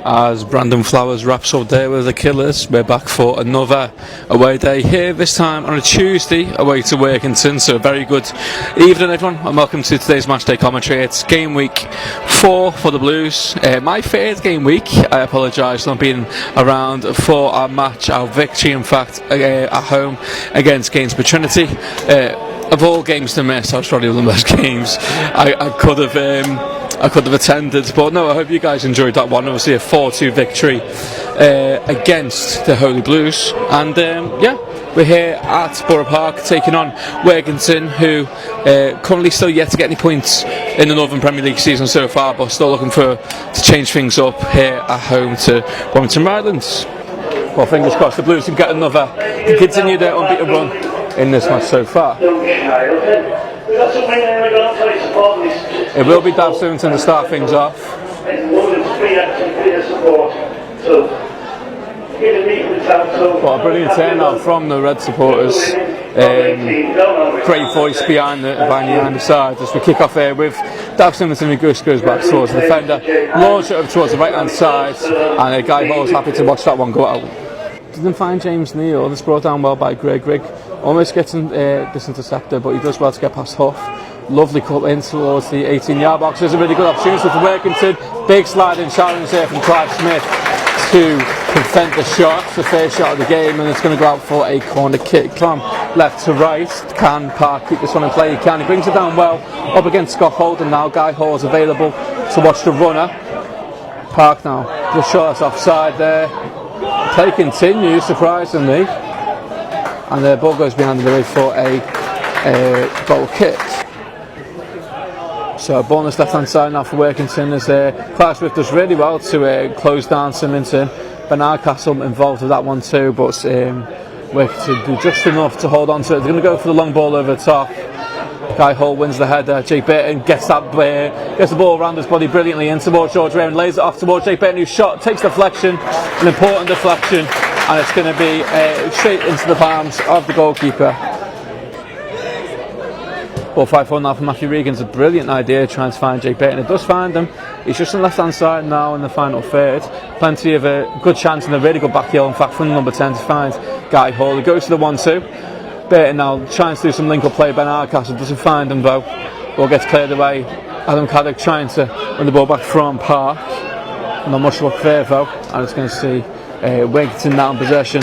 As Brandon Flowers wraps up there with the Killers, we're back for another away day here, this time on a Tuesday, away to Workington. So a very good evening everyone, and welcome to today's matchday commentary. It's game week 4 for the Blues, my third game week. I apologise for not being around for our match, our victory in fact, at home against Gainsborough Trinity. Of all games to miss, that was probably one of the best games I could have attended, but no, I hope you guys enjoyed that one. Obviously a 4-2 victory against the Holy Blues, and we're here at Borough Park taking on Workington, who currently still yet to get any points in the Northern Premier League season so far, but still looking to change things up here at home to Warrington Rylands. Well, fingers crossed the Blues can continue their unbeaten run in this match so far. It will be Dav Sewington to start things off. What a brilliant turnout from the Red supporters. Great voice behind the side as we kick off here with Dav Sewington, who goes back towards the defender, launch it over towards the right hand side, and Guy Hall's happy to watch that one go out. Didn't find James Neal. This brought down well by Greg. Greg almost gets this interceptor, but he does well to get past Huff. Lovely cut in towards the 18-yard box. There's a really good opportunity for Workington. Big sliding challenge here from Clive Smith to prevent the shot, the first shot of the game, and it's going to go out for a corner kick from left to right. Can Park keep this one in play? He can. He brings it down well up against Scott Holden now. Guy Hall is available to watch the runner. Park now. The shot is offside there. Play continues, surprisingly, and the ball goes behind the leg for a goal kick. So a bonus left hand side now for Workington as Clive Smith does really well to close down Symington. Bernard Castle involved with that one too, but Workington do just enough to hold on to it. They're going to go for the long ball over the top. Guy Hall wins the header. Jake Burton gets the ball around his body brilliantly in towards George Raymond, lays it off towards Jake Burton, whose shot takes deflection, an important deflection, and it's going to be straight into the palms of the goalkeeper. Ball 5-4 now for Matthew Regan's a brilliant idea trying to find Jake Burton. It does find him. He's just on the left hand side now in the final third. Plenty of a good chance and a really good back heel, in fact, from the number 10 to find Guy Hall. He goes to the 1-2. Burton now trying to do some link up play. Ben Hardcastle doesn't find him though. Ball gets cleared away. Adam Caddick trying to win the ball back from Park. Not much luck there though, and it's going to see Workington now in possession.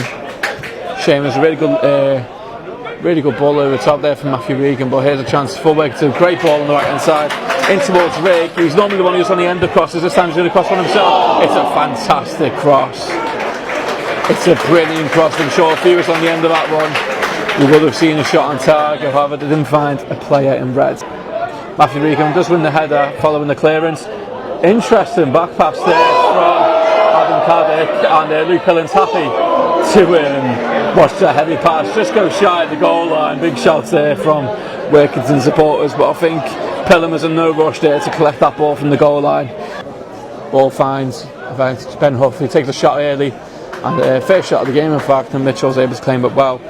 Seamus, a really good ball over the top there from Matthew Regan, but here's a chance for Workington. Great ball on the right hand side in towards Rig, who's normally the one who's on the end of crosses. This time he's going to cross on himself. It's a fantastic cross. It's a brilliant cross. I'm sure if he was on the end of that one, we would have seen a shot on target. However, they didn't find a player in red. Matthew Regan does win the header following the clearance. Interesting back pass there from Adam Caddick, and Luke Pillen's happy to watch the heavy pass just go shy of the goal line. Big shouts there from Workington supporters, but I think Pillen was in no rush there to collect that ball from the goal line. Ball finds Ben Huff, who takes a shot early, and first shot of the game in fact, and Mitchell's able to claim it well.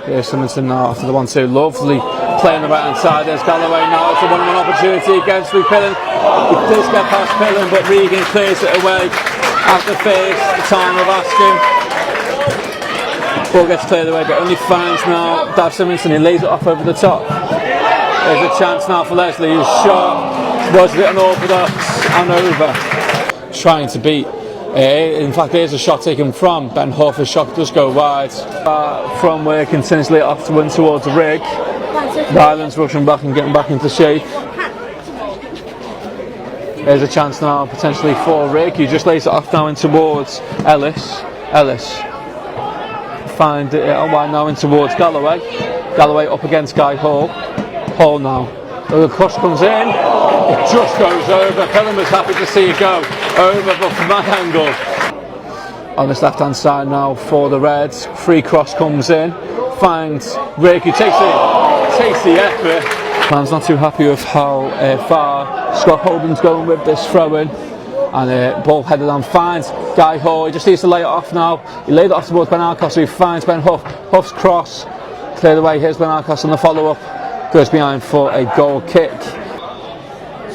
Here's Symington now after the 1-2. Lovely play on the right hand side. There's Galloway now. It's a 1-1 opportunity against Luke Pillen. He does get past Pillen, but Regan clears it away at the time of asking. Ball gets cleared away, but only finds now Dav Sewington. He lays it off over the top. There's a chance now for Leslie, whose shot was a bit unorthodox and over. Trying to beat. In fact, there's a shot taken from Ben Huff. His shot does go wide. From Workington, it's laid off to win towards the Rig. Rylands rushing back and getting back into shape. There's a chance now potentially for Rig. He just lays it off now in towards Ellis. Find it wide now in towards Galloway. Galloway up against Guy Hall. Hall now. The cross comes in. It just goes over. Pillen was happy to see it go over, but from that angle. On this left hand side now for the Reds. Free cross comes in. Finds Rig, who takes the effort. Man's not too happy with how far Scott Holden's going with this throw in. And ball headed on, finds Guy Hall. He just needs to lay it off now. He laid it off towards Ben Hardcastle, who finds Ben Huff. Huff's cross cleared away. Here's Ben Hardcastle on the follow up. Goes behind for a goal kick.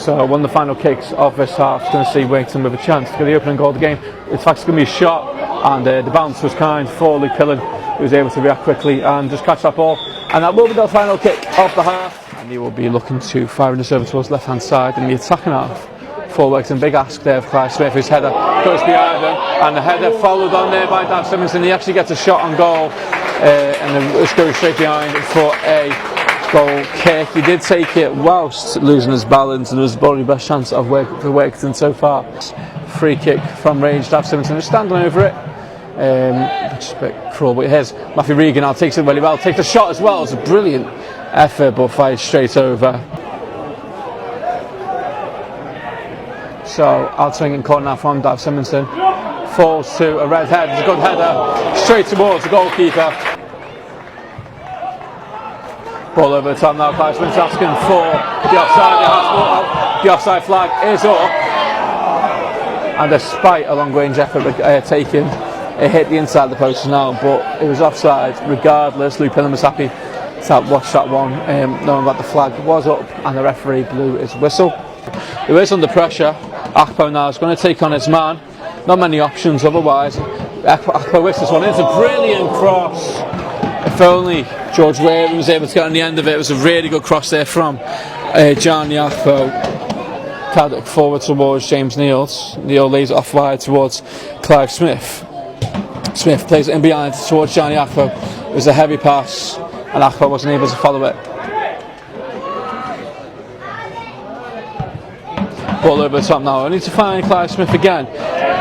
So one of the final kicks of this half is going to see Workington with a chance to get the opening goal of the game. In fact, it's going to be a shot, and the bounce was kind for Luke Pillen, who was able to react quickly and just catch that ball. And that will be the final kick of the half. And he will be looking to fire in the serve towards left hand side in the attacking half. For Workington, big ask there of Clive Smith. His header goes behind him, and the header followed on there by Dav Simonson. He actually gets a shot on goal, and it goes straight behind for a goal kick. He did take it whilst losing his balance, and it was probably the best chance of for Workington so far. Free kick from range. Dav Simonson is standing over it. Just a bit cruel, but here's Matthew Regan. Now takes it really well. Takes the shot as well. It's a brilliant effort, but fired straight over. So out swinging corner now from Dav Simonson. Falls to a red head. It's a good header straight towards the goalkeeper. Ball over the top now. Clive Smith's asking for the offside. The offside flag is up. And despite a long range effort taken, it hit the inside of the post now, but it was offside regardless. Luke Pillen was happy to watch that one, knowing that the flag was up and the referee blew his whistle. He is under pressure. Akpo now is going to take on his man. Not many options otherwise. Akpo whips this one. It's a brilliant cross. If only George Waring was able to get on the end of it. It was a really good cross there from Johnny Akpo. Carried it forward towards James Neils. Neil lays it off wide towards Clive Smith. Smith plays it in behind towards Johnny Akpo. It was a heavy pass, and Akpo wasn't able to follow it. Ball over the top now. I need to find Clive Smith again.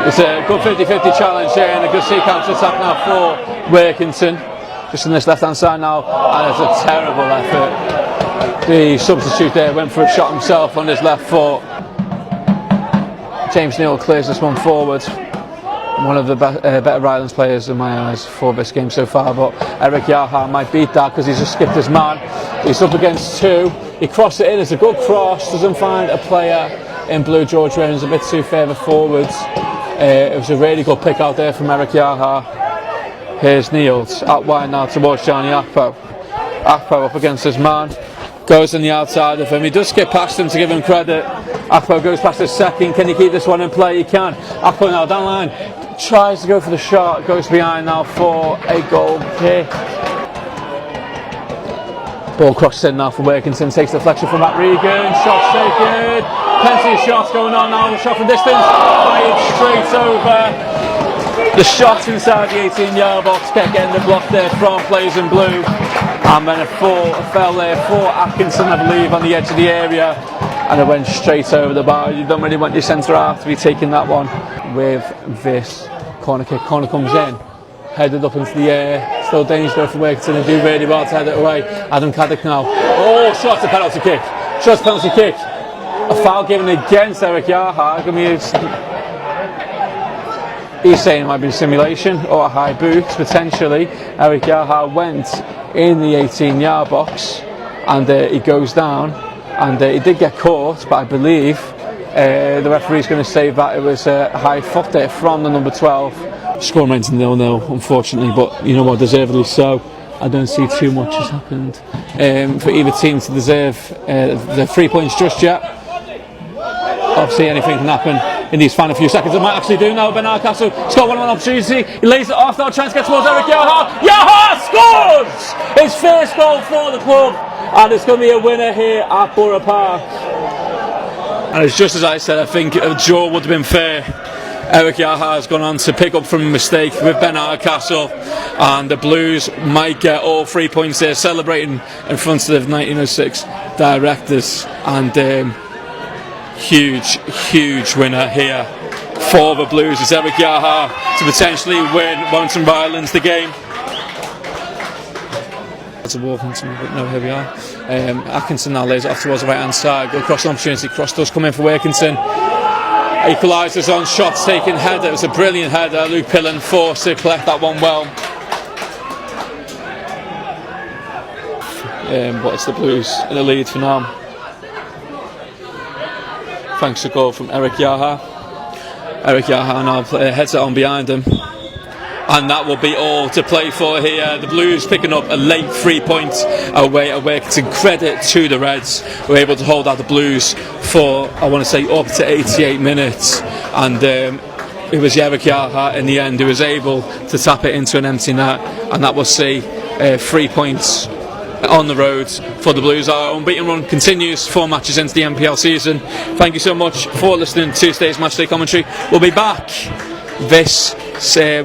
It's a good 50-50 challenge here, and a good counter attack now for Workington. Just on this left hand side now, and it's a terrible effort. The substitute there went for a shot himself on his left foot. James Neal clears this one forward. One of the better Rylands players in my eyes for this game so far, but Eric Yaha might beat that because he's just skipped his man. He's up against two. He crossed it in. It's a good cross. Doesn't find a player in blue. George Raymond's a bit too further forwards. It was a really good pick out there from Eric Yaha. Here's Niels out wide now towards Johnny Akpo. Akpo up against his man. Goes on the outside of him. He does skip past him to give him credit. Akpo goes past his second. Can he keep this one in play? He can. Akpo now down the line. Tries to go for the shot. Goes behind now for a goal kick. Ball crosses in now for Workington. Takes the deflection from Matt Regan. Shot's taken. Plenty of shots going on now. The shot from distance. Fired straight over. The shot inside the 18-yard box kept getting the block there from players in blue. And then a fell there for Atkinson, I believe, on the edge of the area. And it went straight over the bar. You don't really want your centre half to be taking that one with this corner kick. Corner comes in. Headed up into the air. Still dangerous for Workington and do really well to head it away. Adam Caddick now. Oh, shot's a penalty kick. Shot's a penalty kick. A foul given against Eric Yaha. He's saying it might be a simulation or a high boot, potentially. Eric Yaha went in the 18-yard box and he goes down, and he did get caught, but I believe the referee's going to say that it was a high foot there from the number 12. Score remains 0-0, unfortunately, but you know what, deservedly so. I don't see too much has happened for either team to deserve the 3 points just yet. Obviously anything can happen in these final few seconds. It might actually do now. Ben Castle, he's got one-on-one opportunity. He lays it off now, trying to get towards Eric Yaha. Yaha scores! His first goal for the club, and it's going to be a winner here at Borough Park. And it's just as I said, I think a draw would have been fair. Eric Yaha has gone on to pick up from a mistake with Ben Castle, and the Blues might get all 3 points there, celebrating in front of the 1906 directors. And huge winner here for the Blues. It's Eric Yaha to potentially win Warrington Rylands the game. That's a Workington, but no, here we are. Atkinson now lays it off towards the right hand side. Good cross opportunity. Cross does come in for Workington. Equalises on shots taken. Header. It was a brilliant header. Luke Pillen forced to collect that one well. But it's the Blues in the lead for now. Thanks to a goal from Eric Yaha. Eric Yaha now heads it on behind him. and that will be all to play for here. The Blues picking up a late 3 points away at Workington. Credit to the Reds, who were able to hold out the Blues for, I want to say, up to 88 minutes, and it was Yerrick Yaha in the end who was able to tap it into an empty net, and that will see 3 points on the road for the Blues. Our unbeaten run continues 4 matches into the NPL season. Thank you so much for listening to today's matchday commentary. We'll be back this Saturday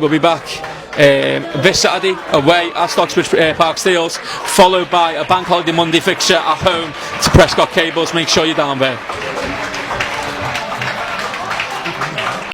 away at Stocksbridge Park Steels, followed by a bank holiday Monday fixture at home to Prescott Cables. Make sure you're down there.